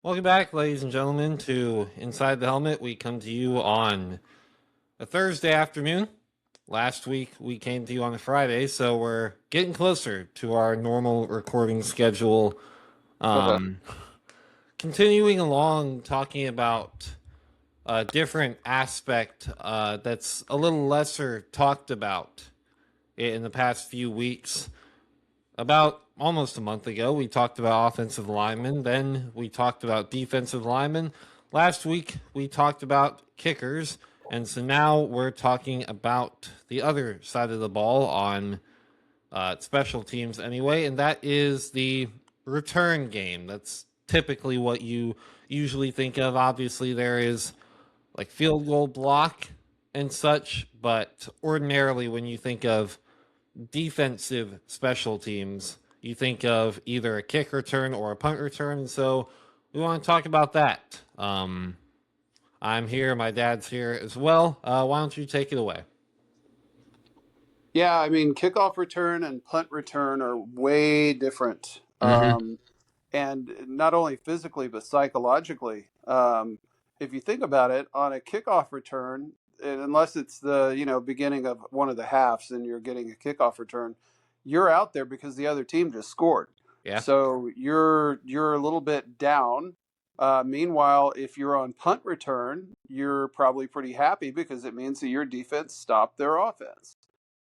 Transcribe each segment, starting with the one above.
Welcome back, ladies and gentlemen, to Inside the Helmet. We come to you on a Thursday afternoon. Last week we came to you on a Friday, so we're getting closer to our normal recording schedule. Um, Continuing along, talking about a different aspect that's a little lesser talked about in the past few weeks. About almost a month ago, we talked about offensive linemen. Then we talked about defensive linemen. Last week, we talked about kickers. And so now we're talking about the other side of the ball on special teams, anyway. And that is the return game. That's typically what you usually think of. Obviously, there is like field goal block and such. But ordinarily, when you think of defensive special teams, you think of either a kick return or a punt return. And so we want to talk about that. I'm here. My dad's here as well. Why don't you take it away? Yeah, I mean, kickoff return and punt return are way different. Mm-hmm. And not only physically, but psychologically. If you think about it, on a kickoff return, and unless it's the, beginning of one of the halves and you're getting a kickoff return, you're out there because the other team just scored. Yeah. So you're a little bit down. Meanwhile, if you're on punt return, you're probably pretty happy because it means that your defense stopped their offense.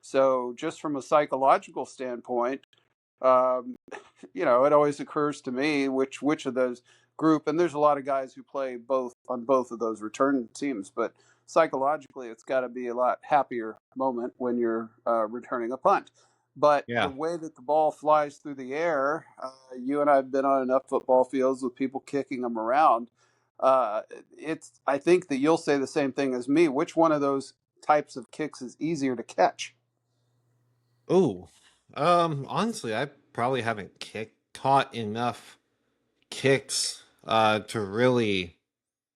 So, just from a psychological standpoint, um, it always occurs to me which of those group, and there's a lot of guys who play both on both of those return teams, but psychologically, it's got to be a lot happier moment when you're returning a punt. But the Yeah. way that the ball flies through the air, you and I have been on enough football fields with people kicking them around. Uh, it's I think that you'll say the same thing as me. Which one of those types of kicks is easier to catch? Ooh. Honestly, I probably haven't caught enough kicks to really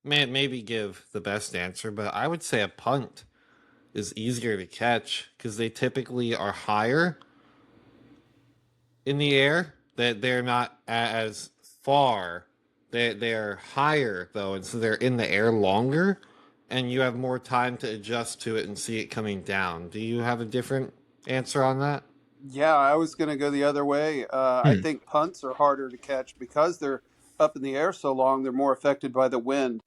maybe give the best answer, but I would say a punt is easier to catch because they typically are higher in the air. That they're not as far. They're higher though, and so they're in the air longer, and you have more time to adjust to it and see it coming down. Do you have a different answer on that? Yeah, I was going to go the other way. I Hmm. think punts are harder to catch because they're up in the air so long. They're more affected by the wind.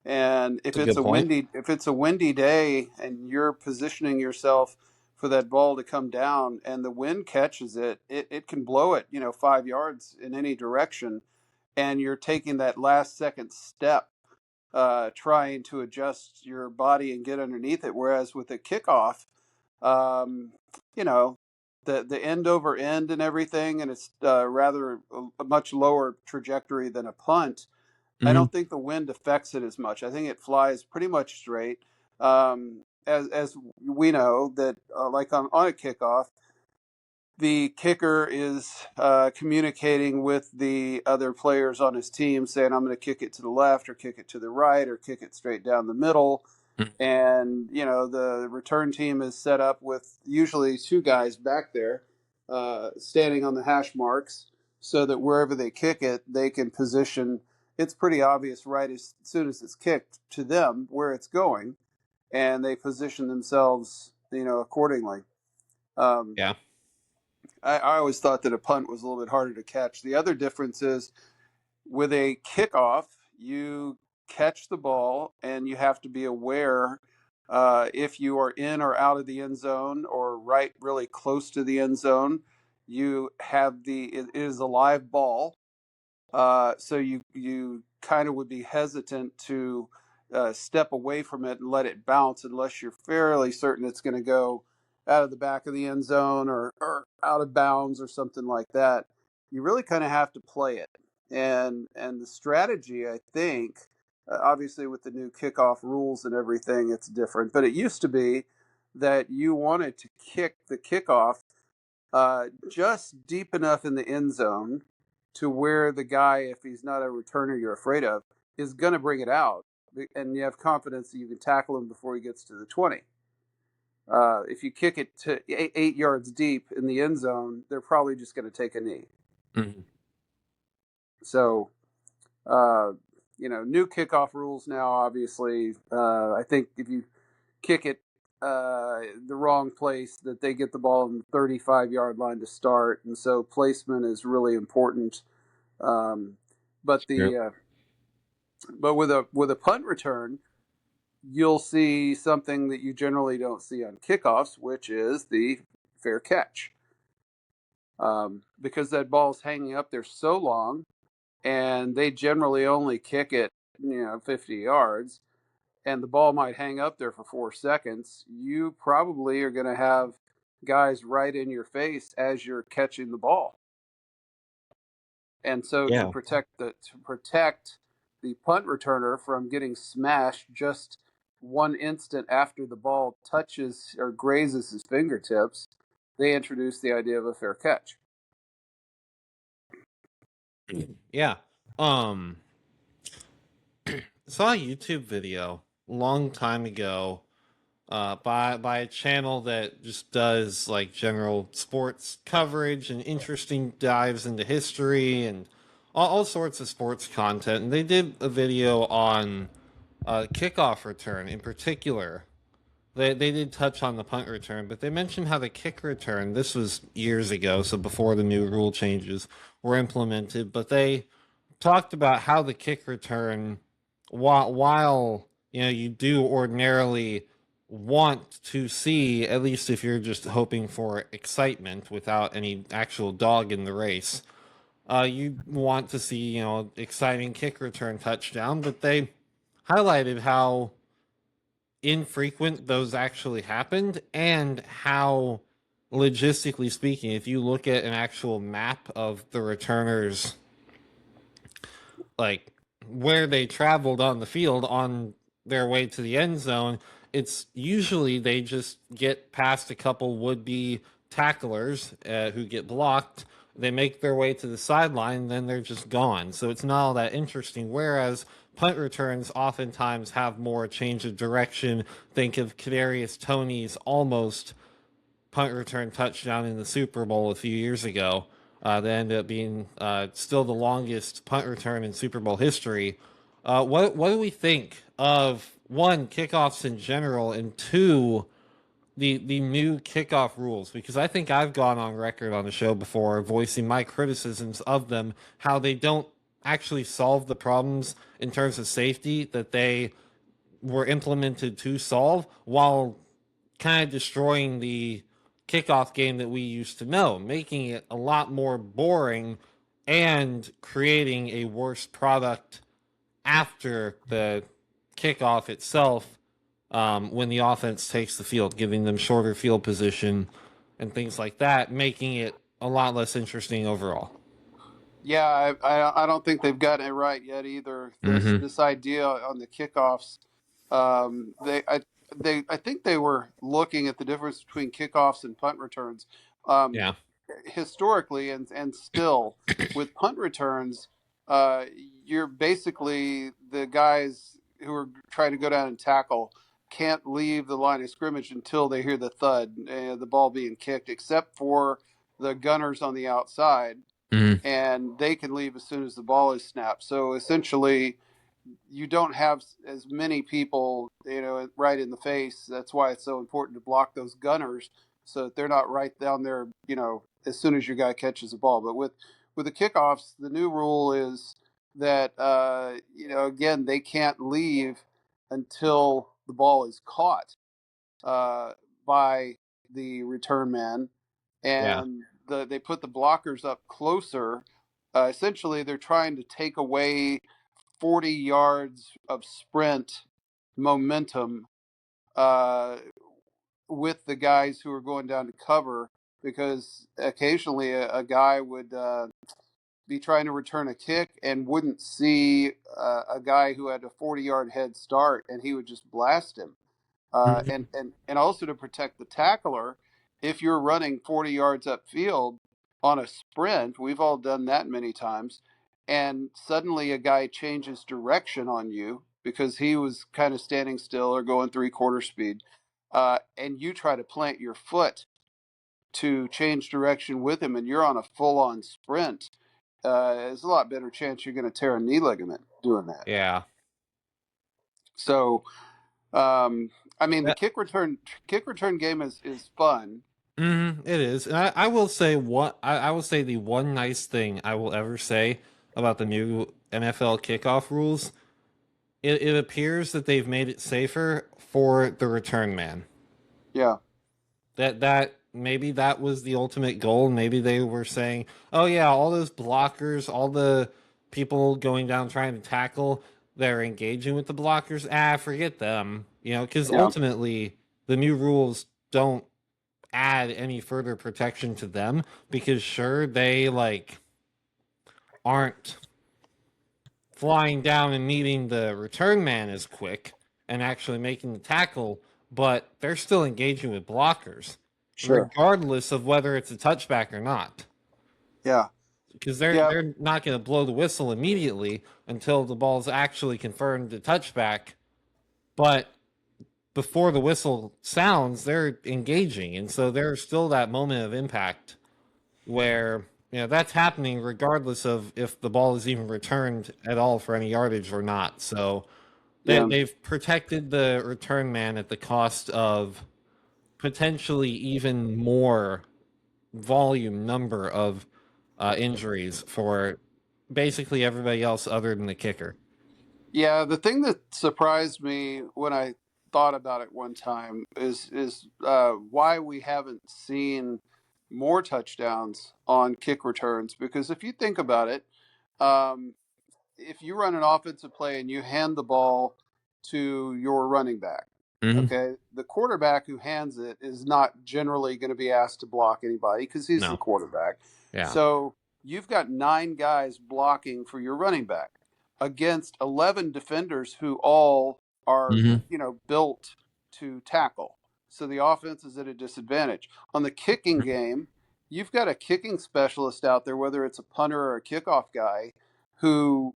And That's a good point. if it's a windy day and you're positioning yourself for that ball to come down and the wind catches it can blow it, 5 yards in any direction. And you're taking that last second step, trying to adjust your body and get underneath it. Whereas with a kickoff, um, you know, the end over end and everything, and it's rather a much lower trajectory than a punt. I Hmm. don't think the wind affects it as much. I think it flies pretty much straight. As we know that, like on a kickoff, the kicker is communicating with the other players on his team, saying, "I'm going to kick it to the left, or kick it to the right, or kick it straight down the middle." And the return team is set up with usually two guys back there standing on the hash marks so that wherever they kick it they can position. It's pretty obvious right as soon as it's kicked to them where it's going, and they position themselves accordingly. um, Yeah. I always thought that a punt was a little bit harder to catch. The other difference is with a kickoff, you catch the ball and you have to be aware if you are in or out of the end zone or right really close to the end zone. You have it is a live ball, so you kind of would be hesitant to step away from it and let it bounce unless you're fairly certain it's going to go out of the back of the end zone or out of bounds or something like that. You really kind of have to play it, and the strategy, I think, obviously with the new kickoff rules and everything, it's different. But it used to be that you wanted to kick the kickoff just deep enough in the end zone to where the guy, if he's not a returner you're afraid of, is going to bring it out. And you have confidence that you can tackle him before he gets to the 20. If you kick it to 8 yards deep in the end zone, they're probably just going to take a knee. Mhm. So Uh, new kickoff rules now. Obviously, I think if you kick it the wrong place, that they get the ball on the 35-yard line to start, and so placement is really important. Um, but Sure. the but with a punt return, you'll see something that you generally don't see on kickoffs, which is the fair catch. Because that ball's hanging up there so long, and they generally only kick it, 50 yards, and the ball might hang up there for 4 seconds. You probably are going to have guys right in your face as you're catching the ball, and so to Yeah. protect the punt returner from getting smashed just one instant after the ball touches or grazes his fingertips, they introduced the idea of a fair catch. Yeah. Um, saw a YouTube video long time ago by a channel that just does like general sports coverage and interesting dives into history and all sorts of sports content. And they did a video on kickoff return in particular. They did touch on the punt return, but they mentioned how the kick return, this was years ago, so before the new rule changes were implemented, but they talked about how the kick return, while you do ordinarily want to see, at least if you're just hoping for excitement without any actual dog in the race, you want to see exciting kick return touchdown, but they highlighted how infrequent those actually happened and how logistically speaking, if you look at an actual map of the returners, like where they traveled on the field on their way to the end zone, it's usually they just get past a couple would-be tacklers who get blocked. They make their way to the sideline, then they're just gone. So it's not all that interesting. Whereas punt returns oftentimes have more change of direction. Think of Kadarius Toney's almost punt return touchdown in the Super Bowl a few years ago. That ended up being still the longest punt return in Super Bowl history. What do we think of one, kickoffs in general, and two, the new kickoff rules? Because I think I've gone on record on the show before voicing my criticisms of them, how they don't actually solve the problems in terms of safety that they were implemented to solve, while kind of destroying the kickoff game that we used to know, making it a lot more boring and creating a worse product after the kickoff itself, when the offense takes the field, giving them shorter field position and things like that, making it a lot less interesting overall. Yeah, I don't think they've gotten it right yet either. This Mm-hmm. this idea on the kickoffs, I think they were looking at the difference between kickoffs and punt returns. Um, Yeah. Historically, and still with punt returns, uh, you're basically the guys who are trying to go down and tackle can't leave the line of scrimmage until they hear the thud, the ball being kicked, except for the gunners on the outside, Mm-hmm. and they can leave as soon as the ball is snapped. So essentially, you don't have as many people, right in the face. That's why it's so important to block those gunners so that they're not right down there, as soon as your guy catches the ball. But with the kickoffs, the new rule is that again, they can't leave until the ball is caught uh, by the return man, Yeah. and they put the blockers up closer. Essentially, they're trying to take away 40 yards of sprint momentum uh, with the guys who are going down to cover, because occasionally a guy would be trying to return a kick and wouldn't see a guy who had a 40-yard head start, and he would just blast him. Mm-hmm. And also to protect the tackler, if you're running 40 yards upfield on a sprint, we've all done that many times, and suddenly a guy changes direction on you because he was kind of standing still or going three-quarter speed, and you try to plant your foot to change direction with him, and you're on a full-on sprint. there's a lot better chance you're going to tear a knee ligament doing that. Yeah. So, I mean, the That, kick return game is fun. it is. And I will say I will say the one nice thing I will ever say about the new NFL kickoff rules. It appears that they've made it safer for the return man. Yeah, That maybe that was the ultimate goal. Maybe they were saying, "Oh yeah, all those blockers, all the people going down trying to tackle, they're engaging with the blockers. Ah, forget them." Because yeah, ultimately the new rules don't add any further protection to them because sure they like aren't flying down and meeting the return man as quick and actually making the tackle, but they're still engaging with blockers, sure. regardless of whether it's a touchback or not. Yeah, Because yeah, they're not going to blow the whistle immediately until the ball's actually confirmed a touchback. But before the whistle sounds, they're engaging, and so there's still that moment of impact where that's happening regardless of if the ball is even returned at all for any yardage or not. So yeah, they've protected the return man at the cost of potentially even more volume number of injuries for basically everybody else other than the kicker. yeah. The thing that surprised me when I thought about it one time is why we haven't seen more touchdowns on kick returns. Because if you think about it, um, if you run an offensive play and you hand the ball to your running back, Mm-hmm. okay, the quarterback who hands it is not generally going to be asked to block anybody because he's the No. quarterback. Yeah. So you've got 9 guys blocking for your running back against 11 defenders who all are, Mm-hmm. built to tackle. So the offense is at a disadvantage. On the kicking game, you've got a kicking specialist out there, whether it's a punter or a kickoff guy, who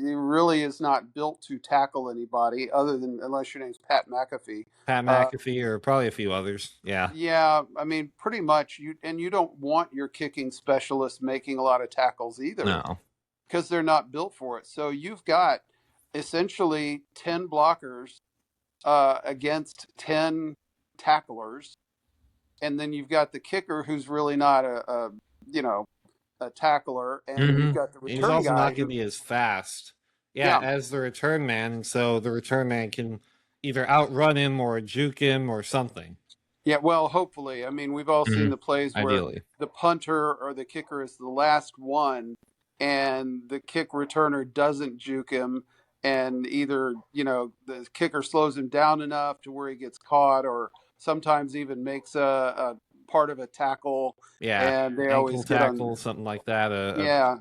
really is not built to tackle anybody other than unless your name's Pat McAfee. Pat Uh, McAfee or probably a few others. Yeah. yeah, I mean, pretty much you don't want your kicking specialist making a lot of tackles either No. because they're not built for it. So you've got essentially 10 blockers against 10 tacklers, and then you've got the kicker who's really not you know a tackler, and you've Mm-hmm. got the He's return also guy not going to who, be as fast. Yeah, yeah, as the return man. So the return man can either outrun him or juke him or something. yeah, well, hopefully. I mean, we've all seen Mm-hmm. the plays where Ideally. the punter or the kicker is the last one, and the kick returner doesn't juke him, and either the kicker slows him down enough to where he gets caught, or sometimes even makes a part of a tackle, Yeah. and they Ankle always get on. tackle, something like that. Yeah,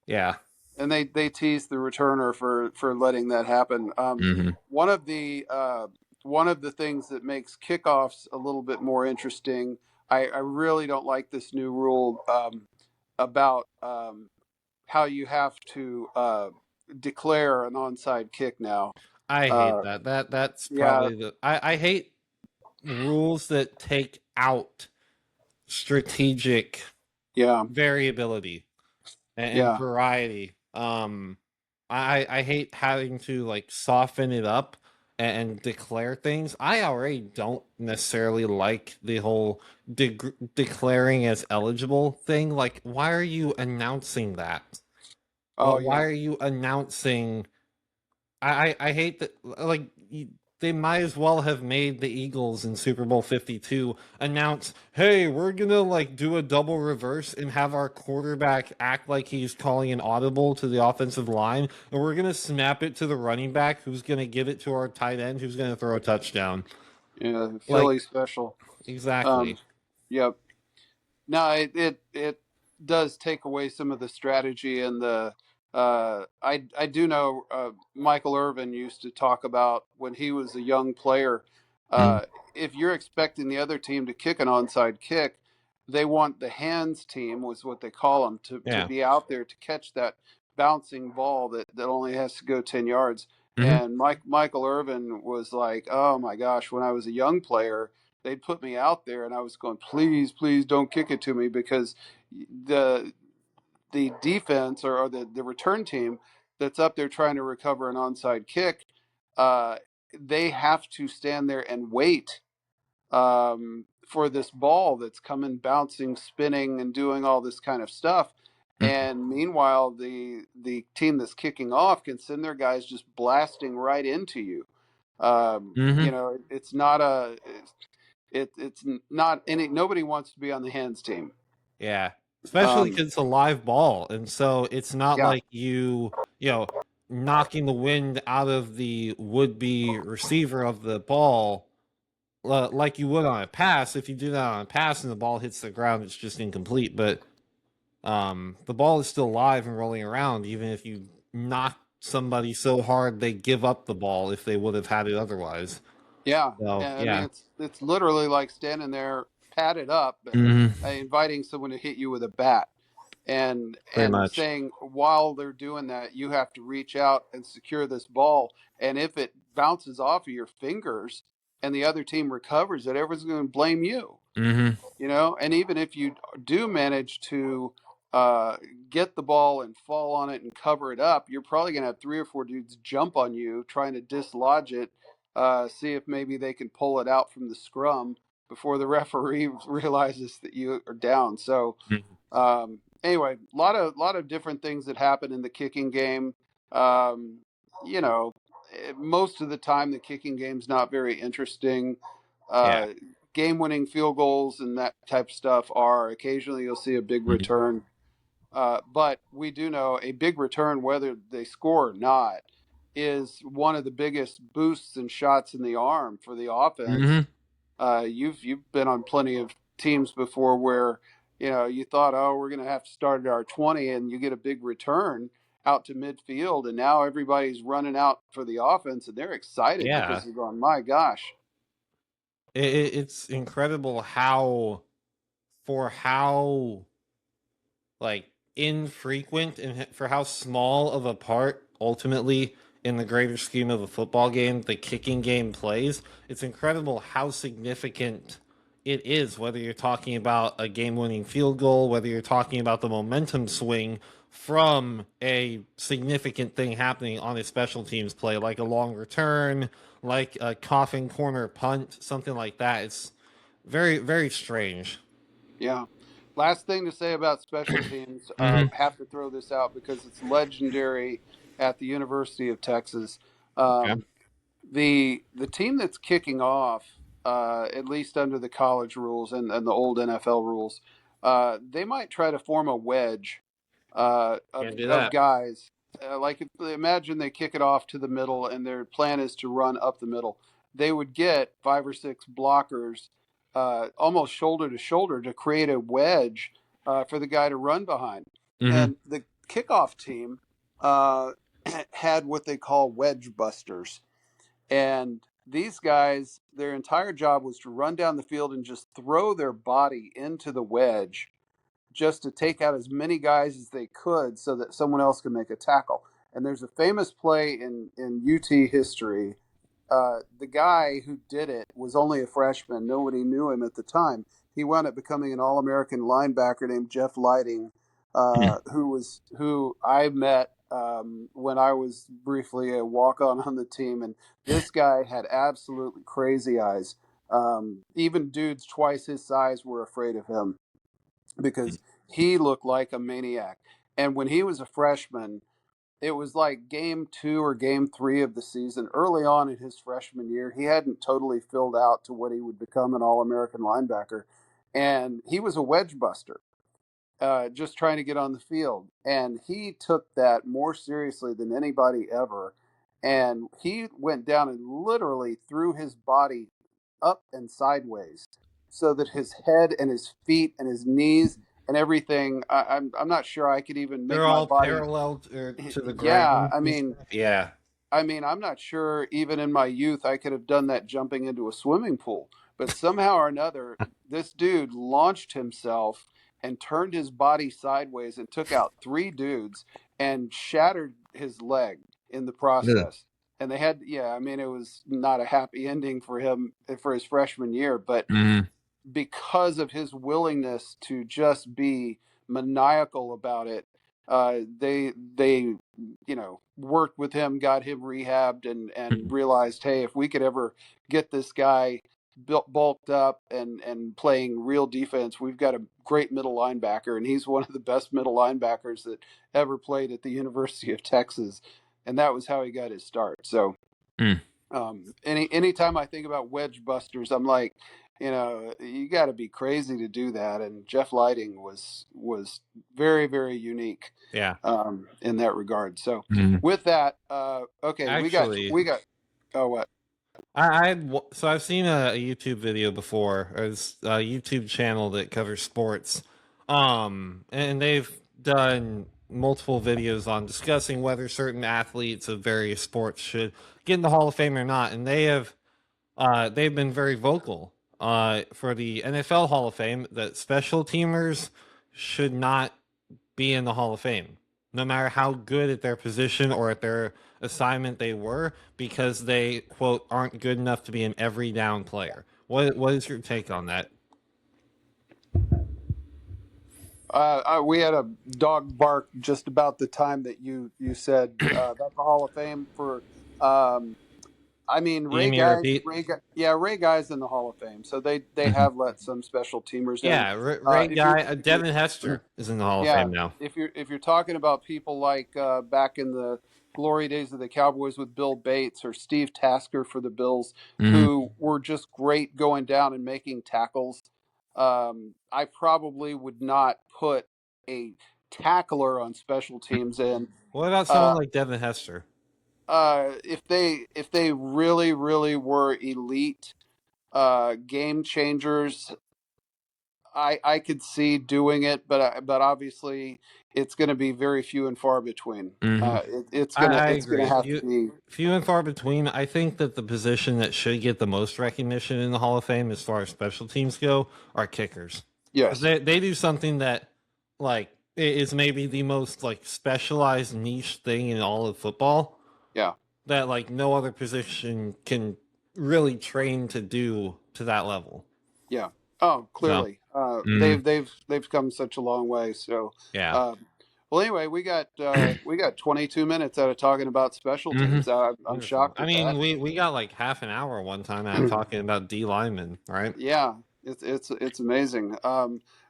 Yeah. and they tease the returner for letting that happen. Mm-hmm. One of the one of the things that makes kickoffs a little bit more interesting. I really don't like this new rule about how you have to declare an onside kick now. I hate Uh, that. That's yeah, probably I hate rules that take out strategic yeah, variability and yeah, variety. I hate having to like soften it up and declare things. I already don't necessarily like the whole declaring as eligible thing. Like, why are you announcing that? oh Why yeah, are you announcing I hate that. Like they might as well have made the Eagles in Super Bowl 52 announce, "Hey, we're gonna like do a double reverse and have our quarterback act like he's calling an audible to the offensive line, and we're gonna snap it to the running back, who's gonna give it to our tight end, who's gonna throw a touchdown." yeah. Like Philly special. exactly. Um, yep. No, it does take away some of the strategy and the. I do know Michael Irvin used to talk about when he was a young player. Mm, Uh, if you're expecting the other team to kick an onside kick, they want the hands team, was what they call them, to yeah. be out there to catch that bouncing ball that only has to go 10 yards. Hmm. And Michael Irvin was like, oh my gosh, when I was a young player, they'd put me out there and I was going, please, please don't kick it to me because the the defense or the return team that's up there trying to recover an onside kick, uh, they have to stand there and wait for this ball that's coming, bouncing, spinning, and doing all this kind of stuff. And meanwhile, the team that's kicking off can send their guys just blasting right into you. Mm-hmm. It's not a it's not any nobody wants to be on the hands team. Yeah, especially Um, because it's a live ball, and so it's not yeah, like you know, knocking the wind out of the would-be receiver of the ball, like you would on a pass. If you do that on a pass and the ball hits the ground, it's just incomplete. But the ball is still live and rolling around, even if you knock somebody so hard they give up the ball if they would have had it otherwise. yeah. So And I mean, yeah. it's literally like standing there, padded up, but Hmm. inviting someone to hit you with a bat. Pretty And much. saying while they're doing that, you have to reach out and secure this ball. And if it bounces off of your fingers and the other team recovers it, everyone's going to blame you. Hmm. And even if you do manage to uh, get the ball and fall on it and cover it up, you're probably going to have three or four dudes jump on you trying to dislodge it, see if maybe they can pull it out from the scrum before the referee realizes that you are down. So anyway, a lot of different things that happen in the kicking game. Um, most of the time the kicking game's not very interesting. Yeah. Uh, Game-winning field goals and that type of stuff are. Occasionally you'll see a big Mhm. return, but we do know a big return, whether they score or not, is one of the biggest boosts and shots in the arm for the offense. Mhm. You've been on plenty of teams before where you thought, oh, we're going to have to start at our 20, and you get a big return out to midfield, and now everybody's running out for the offense, and they're excited because Yeah. they're going, my gosh. It's incredible how like infrequent and for how small of a part ultimately in the greater scheme of a football game the kicking game plays. It's incredible how significant it is, whether you're talking about a game-winning field goal, whether you're talking about the momentum swing from a significant thing happening on a special teams play, like a long return, like a coffin corner punt, something like that. It's very, very strange. Yeah. Last thing to say about special teams, Hmm. have to throw this out because it's legendary at the University of Texas. Okay. Um, the team that's kicking off, at least under the college rules and the old NFL rules, they might try to form a wedge Can't do of that. guys. Like if, imagine they kick it off to the middle, and their plan is to run up the middle. They would get five or six blockers, almost shoulder to shoulder, to create a wedge for the guy to run behind. Hmm. And the kickoff team uh, had what they call wedge busters, and these guys, their entire job was to run down the field and just throw their body into the wedge just to take out as many guys as they could so that someone else could make a tackle. And there's a famous play in UT history. The guy who did it was only a freshman. Nobody knew him at the time. He wound up becoming an All-American linebacker named Jeff Lighting, who I met when I was briefly a walk-on on the team. And this guy had absolutely crazy eyes. Even dudes twice his size were afraid of him because he looked like a maniac. And when he was a freshman, it was like game two or game three of the season. Early on in his freshman year, he hadn't totally filled out to what he would become an All American linebacker. And he was a wedge buster, just trying to get on the field. And he took that more seriously than anybody ever. And he went down and literally threw his body up and sideways so that his head and his feet and his knees and everything, I'm not sure I could even They're make my all body. parallel to the Yeah, ground and stuff. Yeah. I'm not sure even in my youth I could have done that jumping into a swimming pool. But somehow or another, this dude launched himself and turned his body sideways and took out three dudes and shattered his leg in the Ugh. process. And they had, yeah, I mean, it was not a happy ending for him for his freshman year, but Mhm. because of his willingness to just be maniacal about it, They worked with him, got him rehabbed, and realized, hey, if we could ever get this guy bulked up and playing real defense, we've got a great middle linebacker, and he's one of the best middle linebackers that ever played at the University of Texas, and that was how he got his start. So Mm. anytime I think about wedge busters, I'm like, you got to be crazy to do that. And Jeff Lighting was very, very unique Yeah. in that regard. So Mhm. with that, okay, Actually, we got. Oh, what? so I've seen a YouTube video before. It's a YouTube channel that covers sports, and they've done multiple videos on discussing whether certain athletes of various sports should get in the Hall of Fame or not, and they've been very vocal for the NFL Hall of Fame that special teamers should not be in the Hall of Fame, no matter how good at their position or at their assignment they were, because they, quote, aren't good enough to be an every down player. What is your take on that? We had a dog bark just about the time that you said that's the Hall of Fame for. I mean, You need me to repeat? Ray Guy's in the Hall of Fame, so they Mhm. have let some special teamers in. Yeah, Ray If you're Guy, Devin Hester is in the Hall of yeah, Fame now. if you're talking about people like back in the glory days of the Cowboys with Bill Bates or Steve Tasker for the Bills, Mhm. who were just great going down and making tackles, I probably would not put a tackler on special teams in. What about someone Uh, like Devin Hester? if they really really were elite game changers, I could see doing it, but obviously it's going to be very few and far between. Mhm. I It's gonna agree. have to be. Few and far between. I think that the position that should get the most recognition in the Hall of Fame, as far as special teams go, are kickers. 'Cause Yes. they do something that, like, is maybe the most like specialized niche thing in all of football Yeah. that like no other position can really train to do to that level. Yeah. Oh, So, clearly, mm, they've come such a long way. So, yeah. uh, well, anyway, we got 22 minutes out of talking about special Hmm. teams. I'm Beautiful. shocked I at mean, that. we got like half an hour one time out talking about D linemen, right? Yeah, it's amazing.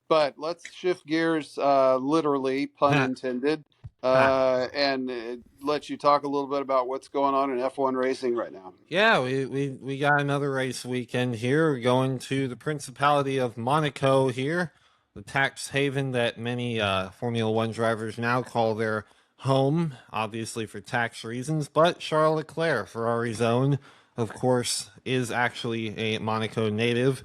But let's shift gears, literally, pun Ha, intended, ha. and let you talk a little bit about what's going on in F1 racing right now. Yeah, we got another race weekend here. We're going to the Principality of Monaco here, the tax haven that many Formula One drivers now call their home, obviously for tax reasons. But Charles Leclerc, Ferrari's own, of course, is actually a Monaco native.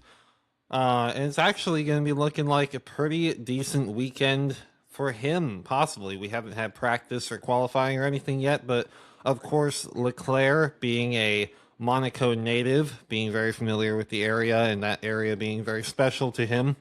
And it's actually going to be looking like a pretty decent weekend for him, possibly. We haven't had practice or qualifying or anything yet, but of course, Leclerc, being a Monaco native, being very familiar with the area and that area being very special to him,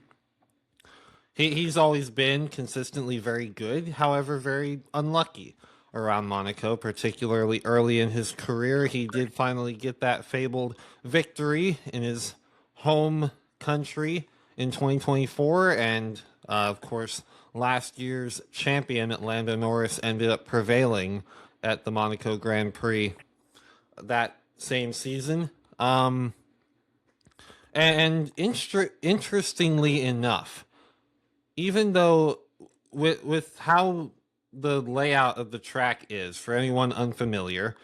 he's always been consistently very good, however, very unlucky around Monaco, particularly early in his career. He did finally get that fabled victory in his home country in 2024, and of course, last year's champion, Lando Norris, ended up prevailing at the Monaco Grand Prix that same season. And interestingly enough, even though with how the layout of the track is for anyone unfamiliar,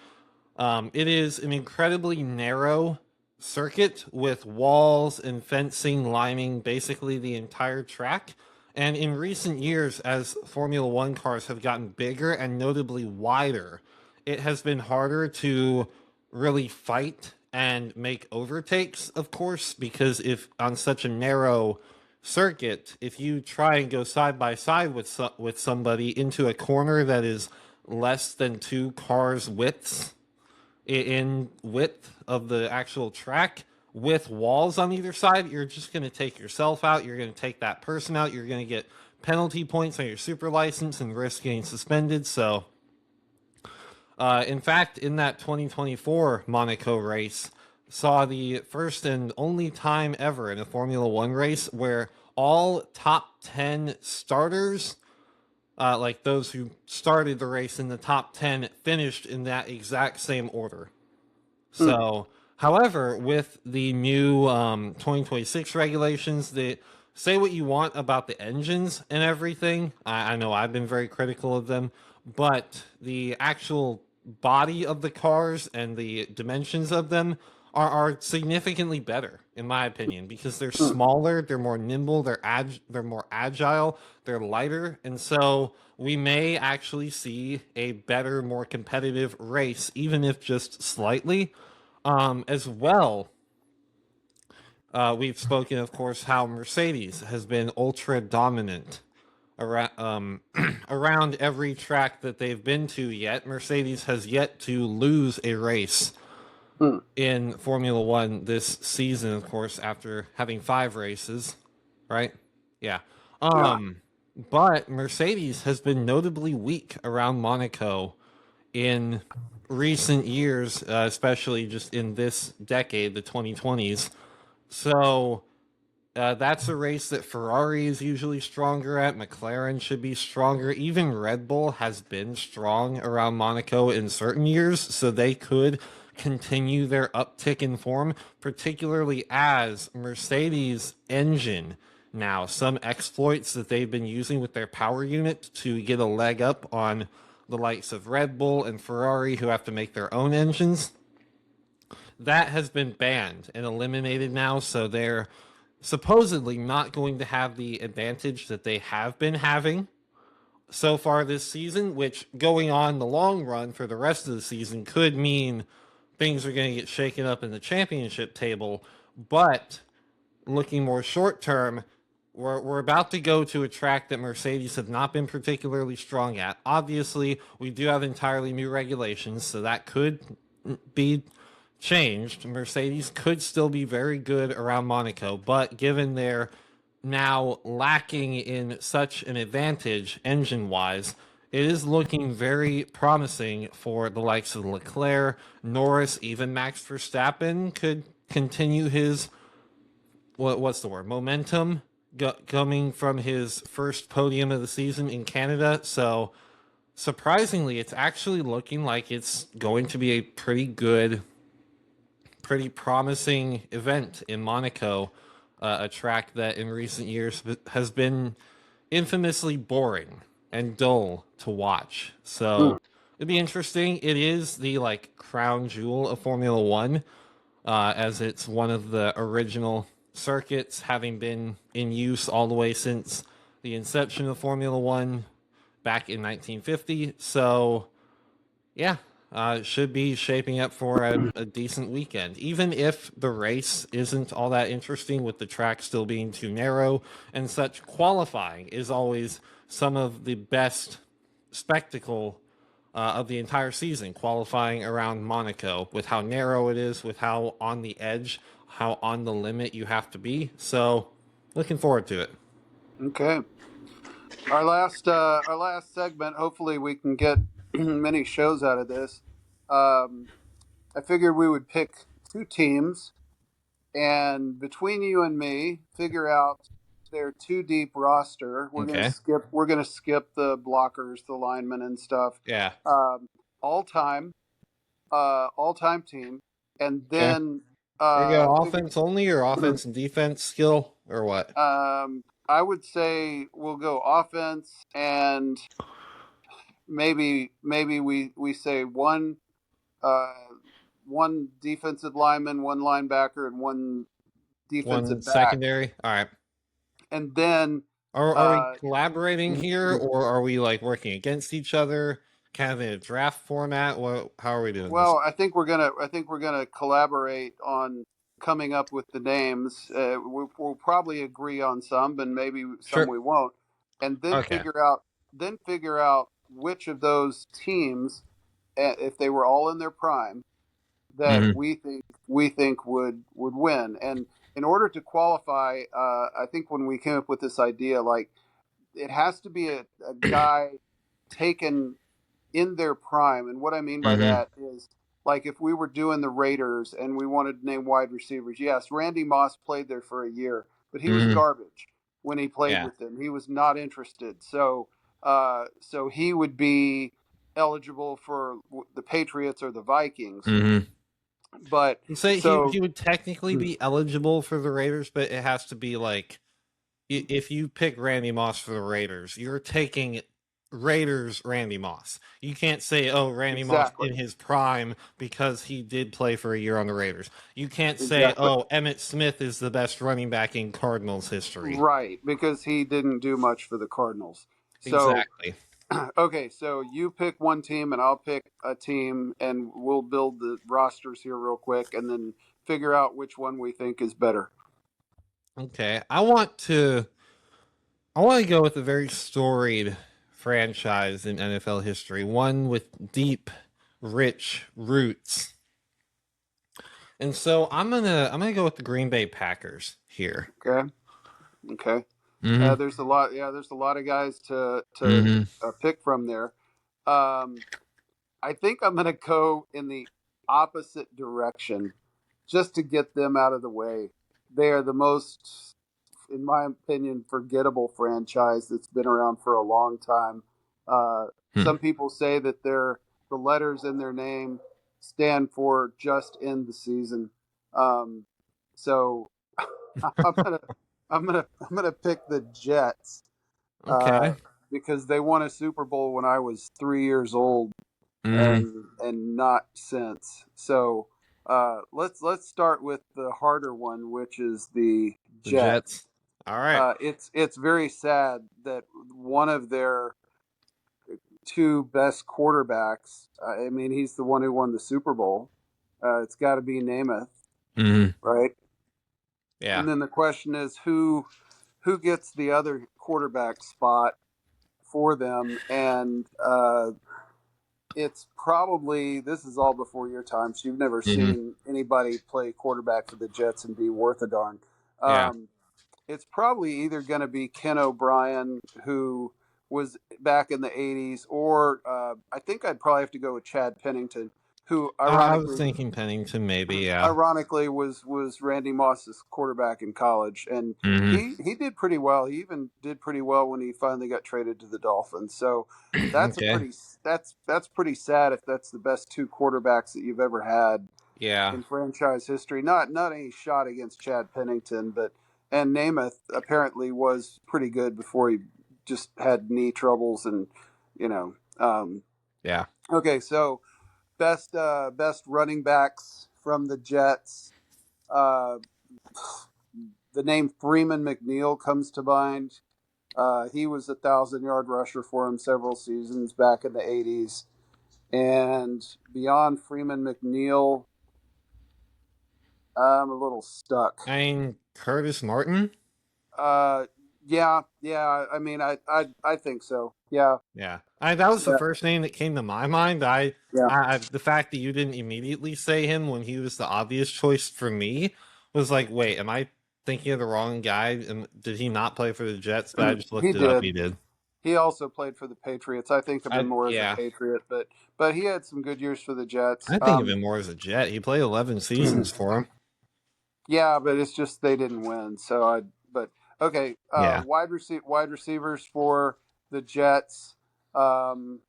it is an incredibly narrow circuit with walls and fencing lining basically the entire track. And in recent years, as Formula One cars have gotten bigger and notably wider, it has been harder to really fight and make overtakes, of course, because if on such a narrow circuit, if you try and go side by side with somebody into a corner that is less than two cars widths in width of the actual track with walls on either side, you're just going to take yourself out. You're going to take that person out. You're going to get penalty points on your super license and risk getting suspended. So, in fact, in that 2024 Monaco race, saw the first and only time ever in a Formula One race where all top 10 starters like those who started the race in the top 10 finished in that exact same order. Hmm. So, however, with the new 2026 regulations, that say what you want about the engines and everything, I know I've been very critical of them, but the actual body of the cars and the dimensions of them are significantly better, in my opinion, because they're Hmm. smaller, they're more nimble, they're more agile, they're lighter, and so we may actually see a better, more competitive race, even if just slightly. As well, we've spoken, of course, how Mercedes has been ultra dominant around around every track that they've been to. Yet Mercedes has yet to lose a race Hmm. in Formula One this season. Of course, after having 5 races, right? Yeah. Yeah. But Mercedes has been notably weak around Monaco in recent years, especially just in this decade, the 2020s. So that's a race that Ferrari is usually stronger at. McLaren should be stronger. Even Red Bull has been strong around Monaco in certain years, so they could continue their uptick in form, particularly as Mercedes engine now some exploits that they've been using with their power unit to get a leg up on the likes of Red Bull and Ferrari who have to make their own engines. That has been banned and eliminated now, so they're supposedly not going to have the advantage that they have been having so far this season, which going on the long run for the rest of the season could mean things are going to get shaken up in the championship table. But looking more short term, we're about to go to a track that Mercedes have not been particularly strong at. Obviously, we do have entirely new regulations, so that could be changed. Mercedes could still be very good around Monaco, but given their now lacking in such an advantage engine wise, it is looking very promising for the likes of Leclerc, Norris, even Max Verstappen could continue his what's the word momentum coming from his first podium of the season in Canada. So surprisingly, it's actually looking like it's going to be a pretty good, pretty promising event in Monaco, a track that in recent years has been infamously boring and dull to watch. Hmm. So it'd be interesting. It is the like crown jewel of Formula One, as it's one of the original circuits, having been in use all the way since the inception of Formula One back in 1950. So yeah, should be shaping up for a decent weekend. Even if the race isn't all that interesting, with the track still being too narrow and such, qualifying is always some of the best spectacle of the entire season. Qualifying around Monaco, with how narrow it is, with how on the edge, how on the limit you have to be. So, looking forward to it. Okay. Our last segment. Hopefully, we can get many shows out of this. Um, I figured we would pick two teams, and between you and me, figure out their two deep roster. We're gonna Okay. skip. We're gonna skip the blockers, the linemen, and stuff. Yeah. Um, all time team, and Okay. then Are you going figure. offense only or offense and defense skill or what? I would say we'll go offense, and maybe we say uh, one defensive lineman, one linebacker, and one One defensive back, secondary. All right. and then Are we uh, collaborating here, or are we like working against each other, kind of in a draft format? What? How are we doing this? well, I think we're gonna collaborate on coming up with the names. We'll probably agree on some, and maybe some Sure. we won't, and Okay. then figure out which of those teams, if they were all in their prime, that Hmm. we think would win. And in order to qualify, I think when we came up with this idea, like it has to be a guy taken in their prime. And what I mean by Hmm. that is, like, if we were doing the Raiders and we wanted to name wide receivers, yes, Randy Moss played there for a year, but he was Hmm. garbage when he played Yeah. with them. He was not interested. So So he would be eligible for the Patriots or the Vikings. Mm-hmm. But Say he so would technically be eligible for the Raiders, but it has to be like if you pick Randy Moss for the Raiders, you're taking Raiders Randy Moss. You can't say, oh, Randy Moss exactly, in his prime because he did play for a year on the Raiders. You can't say, exactly. oh, Emmett Smith is the best running back in Cardinals history. Right, because he didn't do much for the Cardinals. So, Exactly. okay, so you pick one team and I'll pick a team, and we'll build the rosters here real quick and then figure out which one we think is better. Okay. I want to go with a very storied franchise in NFL history, one with deep, rich roots. And so I'm gonna go with the Green Bay Packers here. Okay, okay. Mm-hmm. There's a lot. Yeah, there's a lot of guys to Mm-hmm. pick from there. Um, I think I'm going to go in the opposite direction just to get them out of the way. They are the most, in my opinion, forgettable franchise that's been around for a long time. Hmm. Some people say that the letters in their name stand for just end the season. Um, so I'm gonna I'm gonna pick the Jets uh, Okay. because they won a Super Bowl when I was 3 years old Mm-hmm. and not since. So let's start with the harder one, which is the The Jets. Jets. All right. It's very sad that one of their two best quarterbacks. I mean, he's the one who won the Super Bowl. It's got to be Namath, Mm-hmm. right? Yeah. And then the question is who gets the other quarterback spot for them, and it's probably this is all before your time, so you've never Mm-hmm. seen anybody play quarterback for the Jets and be worth a darn. Yeah. Um, it's probably either going to be Ken O'Brien, who was back in the '80s, or I think I'd probably have to go with Chad Pennington, who I was thinking Pennington, maybe. Yeah. ironically was Randy Moss's quarterback in college, and Mm-hmm. he did pretty well. He even did pretty well when he finally got traded to the Dolphins. So that's a Okay. pretty that's pretty sad if that's the best two quarterbacks that you've ever had Yeah. in franchise history. Not any shot against Chad Pennington, but and Namath apparently was pretty good before he just had knee troubles and you know. Yeah. Okay, so best running backs from the Jets. Uh, the name Freeman McNeil comes to mind. He was 1,000-yard rusher for him several seasons back in the '80s. And beyond Freeman McNeil, I'm a little stuck. I mean, Curtis Martin. Uh, yeah. I mean, I think so. Yeah, Yeah, that was the yeah, first name that came to my mind. yeah. The fact that you didn't immediately say him when he was the obvious choice for me was like, wait, am I thinking of the wrong guy? And did he not play for the Jets? But I just He looked it up. did. He did. He also played for the Patriots. I think of him more as a Yeah, Patriot, but he had some good years for the Jets. I think of him more as a Jet. He played 11 seasons for him. Yeah, but it's just they didn't win. So I but okay, Yeah. wide receivers for the Jets. Um,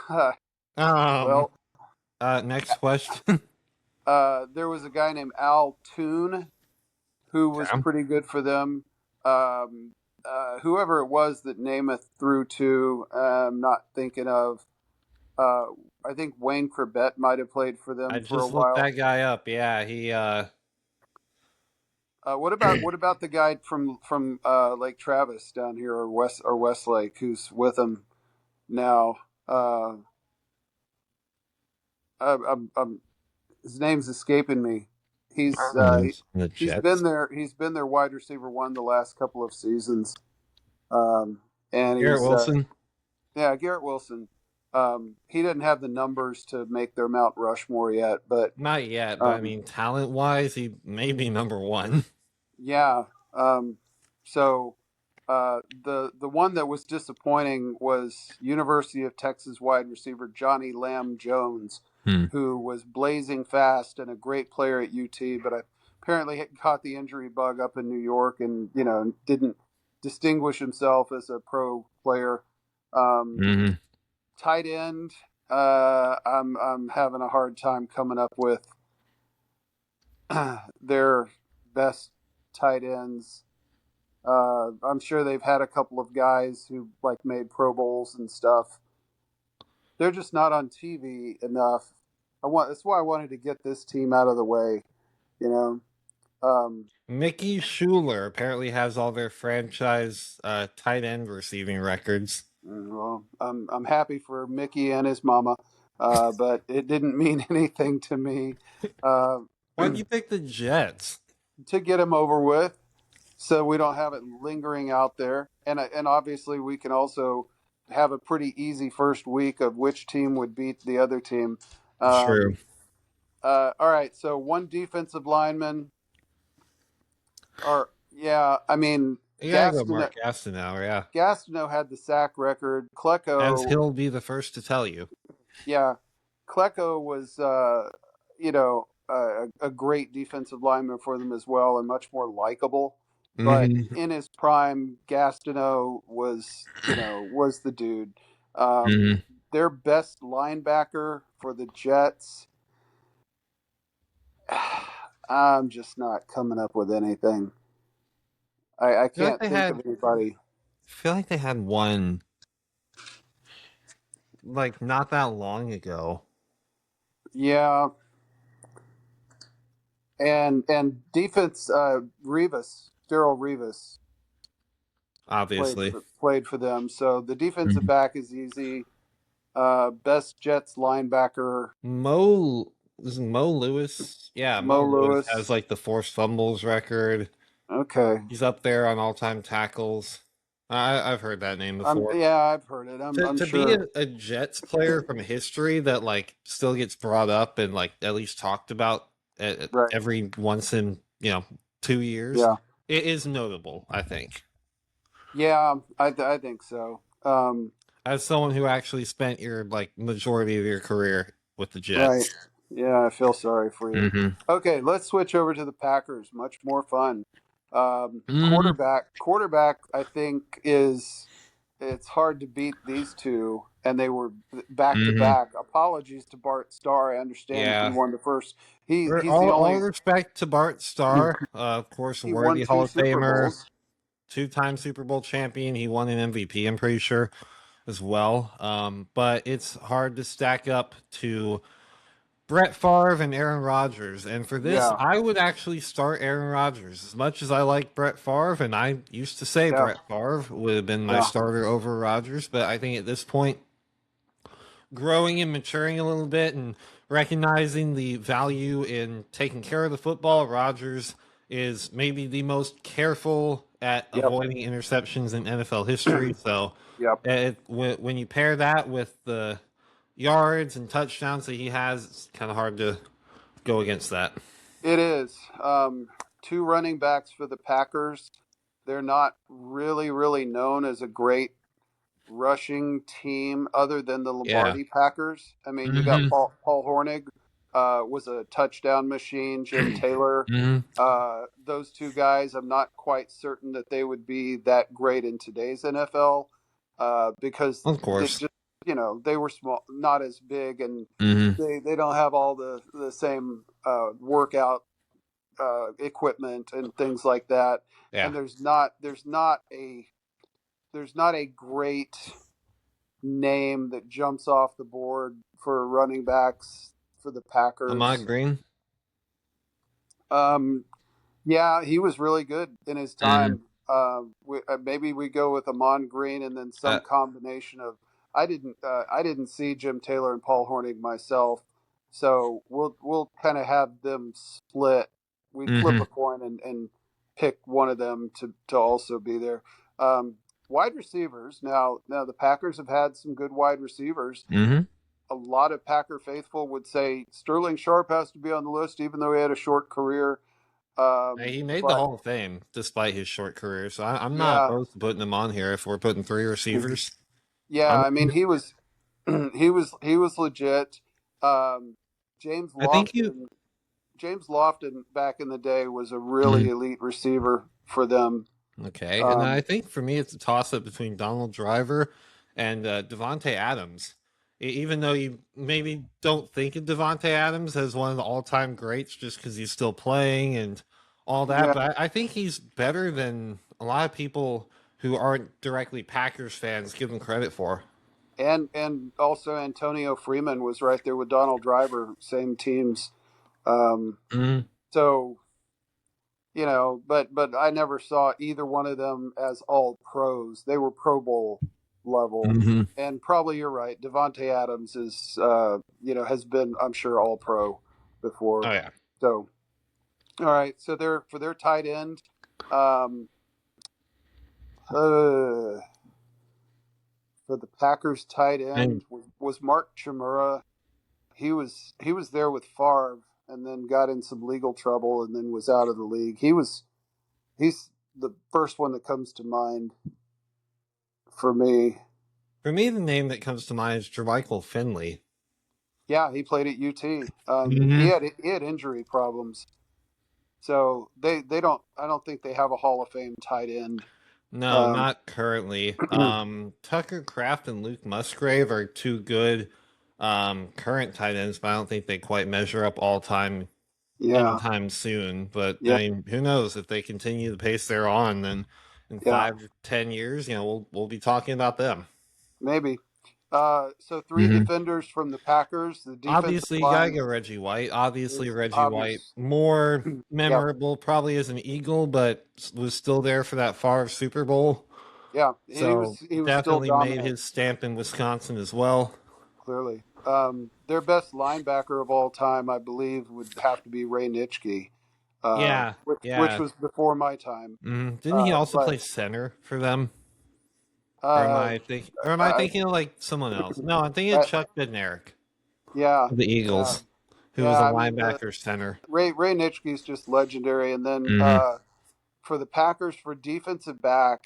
Um. well, Next question. there was a guy named Al Toon who was Okay. pretty good for them. Whoever it was that Namath threw to, I'm not thinking of. Uh, I think Wayne Corbett might have played for I them for a just looked that while. guy up. Yeah, he. What about the guy from Lake Travis down here or Westlake who's with him now? Uh, his name's escaping me. He's The he's been Jets. there. He's been their wide receiver one the last couple of seasons, um, and Garrett he's Wilson. yeah, Garrett Wilson. He didn't have the numbers to make their Mount Rushmore yet, but Not yet, but I um, mean, talent wise, he may be number one. yeah. So the one that was disappointing was University of Texas wide receiver Johnny Lamb Jones, Hmm. who was blazing fast and a great player at UT, but apparently had caught the injury bug up in New York and didn't distinguish himself as a pro player. Hmm. Tight end, I'm having a hard time coming up with their best tight ends. I'm sure they've had a couple of guys who like made Pro Bowls and stuff. They're just not on TV enough. That's why I wanted to get this team out of the way. You know, um, Mickey Schuler apparently has all their franchise tight end receiving records. well, I'm happy for Mickey and his mama, but it didn't mean anything to me. Uh, Why'd you pick the Jets? to get him over with, so we don't have it lingering out there, and obviously we can also have a pretty easy first week of which team would beat the other team. True. Um, all right, so one defensive lineman, or yeah, I mean You gotta go Gastineau, Mark Gastineau, yeah. Gastineau had the sack record. As Klecko, he'll be the first to tell you. yeah, Klecko was a great defensive lineman for them as well, and much more likable. But Hmm. in his prime, Gastineau was the dude. Um, Hmm. their best linebacker for the Jets. I'm just not coming up with anything. I feel like can't they think of had anybody. feel like they had one like not that long ago. Yeah, and defense. Rivas, Daryl Rivas Obviously. played for them. So the defensive Mhm. back is easy. Best Jets linebacker, Mo is it Mo Lewis? Yeah, Mo Mo Lewis has Lewis. like the forced fumbles record. Okay, He's up there on all time tackles. I've heard that name before. yeah, I've heard it. I'm To be sure. a Jets player from history that like still gets brought up and like at least talked about Right. every once in 2 years, Yeah. it is notable. I think Yeah, I think so. as someone who actually spent your like majority of your career with the Right. Jets. Yeah, I feel sorry for you. Hmm. Okay, let's switch over to the Packers. Much more fun. Hmm. Quarterback, I think is it's hard to beat these two, and they were back to Hmm. back. Apologies to Bart Starr. I understand he Yeah. won the first. He's the All only respect to Bart Starr, of course, a he won worthy Hall two of Super Famer, Bowls. two-time Super Bowl champion. He won an MVP, I'm pretty sure, as well. But it's hard to stack up to Brett Favre and Aaron Rodgers. And for this, Yeah, I would actually start Aaron Rodgers. As much as I like Brett Favre, and I used to say yeah, Brett Favre would have been my yeah. starter over Rodgers, but I think at this point, growing and maturing a little bit and recognizing the value in taking care of the football, Rodgers is maybe the most careful at Yep, avoiding interceptions in NFL history. So yep. when you pair that with the yards and touchdowns that he has, it's kind of hard to go against that. It is. Two running backs for the Packers. They're not really known as a great rushing team other than the Yeah. Lombardi Packers. I mean, you got Hmm. Paul Hornig, was a touchdown machine. Jim Taylor, Hmm. those two guys. I'm not quite certain that they would be that great in today's NFL, because Of they course. just they were small, not as big, and Hmm. they don't have all the same workout equipment and things like that. Yeah. And there's not a great name that jumps off the board for running backs for the Ahmad Packers. Green. Um, yeah, he was really good in his Hmm. time. Maybe we go with Amon Green and then Uh, some combination of. I didn't see Jim Taylor and Paul Hornig myself, so we'll kind of have them split. We'd flip hmm. a coin and pick one of them to also be there. Um, wide receivers. Now the Packers have had some good wide receivers. Hmm. A lot of Packer faithful would say Sterling Sharp has to be on the list, even though he had a short career. Hey, he made the But Hall of Fame despite his short career, so I'm not yeah, opposed to putting him on here if we're putting three receivers. yeah. I'm, I mean, he was he was legit. Um, James I think you. Lofton, James Lofton back in the day was a really Mhm. elite receiver for them. Okay, and I Um, think for me it's a toss up between Donald Driver and Devontae Adams. Even though you maybe don't think of Devontae Adams as one of the all-time greats just because he's still playing and all that, Yeah, but I think he's better than a lot of people who aren't directly Packers fans give him credit for. and also Antonio Freeman was right there with Donald Driver, same teams. Um, Mm-hmm. so but I never saw either one of them as all pros. They were Pro Bowl level, Mm-hmm. and probably you're right. Devontae Adams is has been, I'm sure, all pro before. Oh yeah. So all right, so they're for their tight end. Um, uh, for the Packers tight And end was Mark Chimura. He was there with Favre and then got in some legal trouble and then was out of the league. He's the first one that comes to mind for me. for me, the name that comes to mind is Jermichael Finley. Yeah, he played at UT. He Mm-hmm. had injury problems, so they don't. I don't think they have a Hall of Fame tight end. No, Um, not currently. Tucker Kraft and Luke Musgrave are two good current tight ends, but I don't think they quite measure up all time yeah, anytime soon. But I yeah, mean, who knows if they continue the pace they're on, then in yeah, 5 to 10 years, we'll be talking about them. maybe. So three Hmm. defenders from the Packers. The defensive Obviously, you gotta line go Reggie White. Obviously, is Reggie White obvious. more Yeah, memorable, probably as an Eagle, but was still there for that far Super Bowl. yeah. So He was still definitely made dominant. his stamp in Wisconsin as well. Clearly. Their best linebacker of all time, I believe, would have to be Ray Nitschke, Yeah, which yeah. was before my time. Didn't he also But play center for them? Or am uh, I think? Or am I I, thinking of like someone else? No, I'm thinking of I, Chuck Bednarik yeah, of the yeah, Eagles, who was yeah. a I mean, the linebacker center. Ray Nitschke is just legendary. And then Hmm. for the Packers, for defensive back,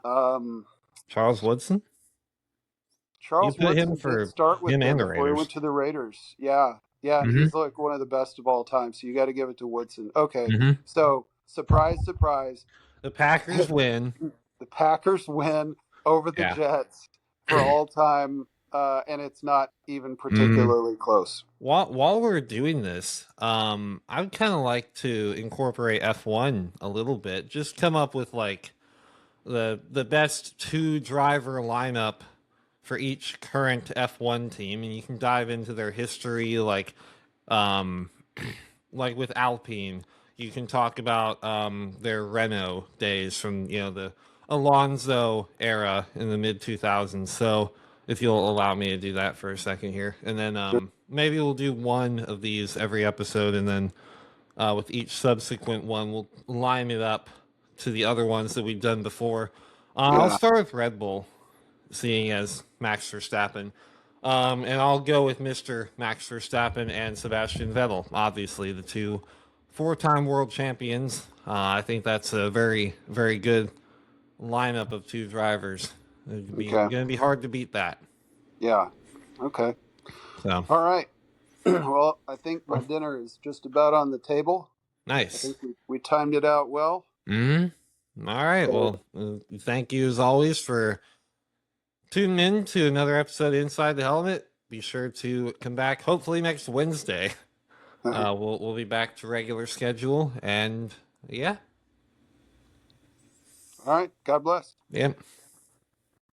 um, Charles Woodson. You Charles put him Woodson did for start with him them and the before he Raiders. went to the Raiders. Yeah, yeah. Hmm. He's like one of the best of all time. So you got to give it to Woodson. Okay, Hmm. so surprise, surprise. The Packers win. The Packers win over the Yeah. Jets for all time, and it's not even Hmm. particularly close. While we're doing this, I'd kind of like to incorporate F1 a little bit. Just come up with like the best two driver lineup for each current F1 team, and you can dive into their history, um, like with Alpine. You can talk about their Renault days from the Alonso era in the mid 2000s. So if you'll allow me to do that for a second here, and then maybe we'll do one of these every episode, and then with each subsequent one, we'll line it up to the other ones that we've done before. I'll Yeah. start with Red Bull, seeing as Max Verstappen. And I'll go with Mr. Max Verstappen and Sebastian Vettel, obviously, the two four-time world champions. I think that's a very, very good lineup of two drivers. It's Okay. going to be hard to beat that. Yeah. Okay. So, All right. Well, I think my dinner is just about on the table. I nice. think we timed it out well. Hmm. All right. So, Well, thank you as always for tuning in to another episode of Inside the Helmet. Be sure to come back hopefully next Wednesday. all We'll be back to regular schedule, and yeah, right. God bless. yeah.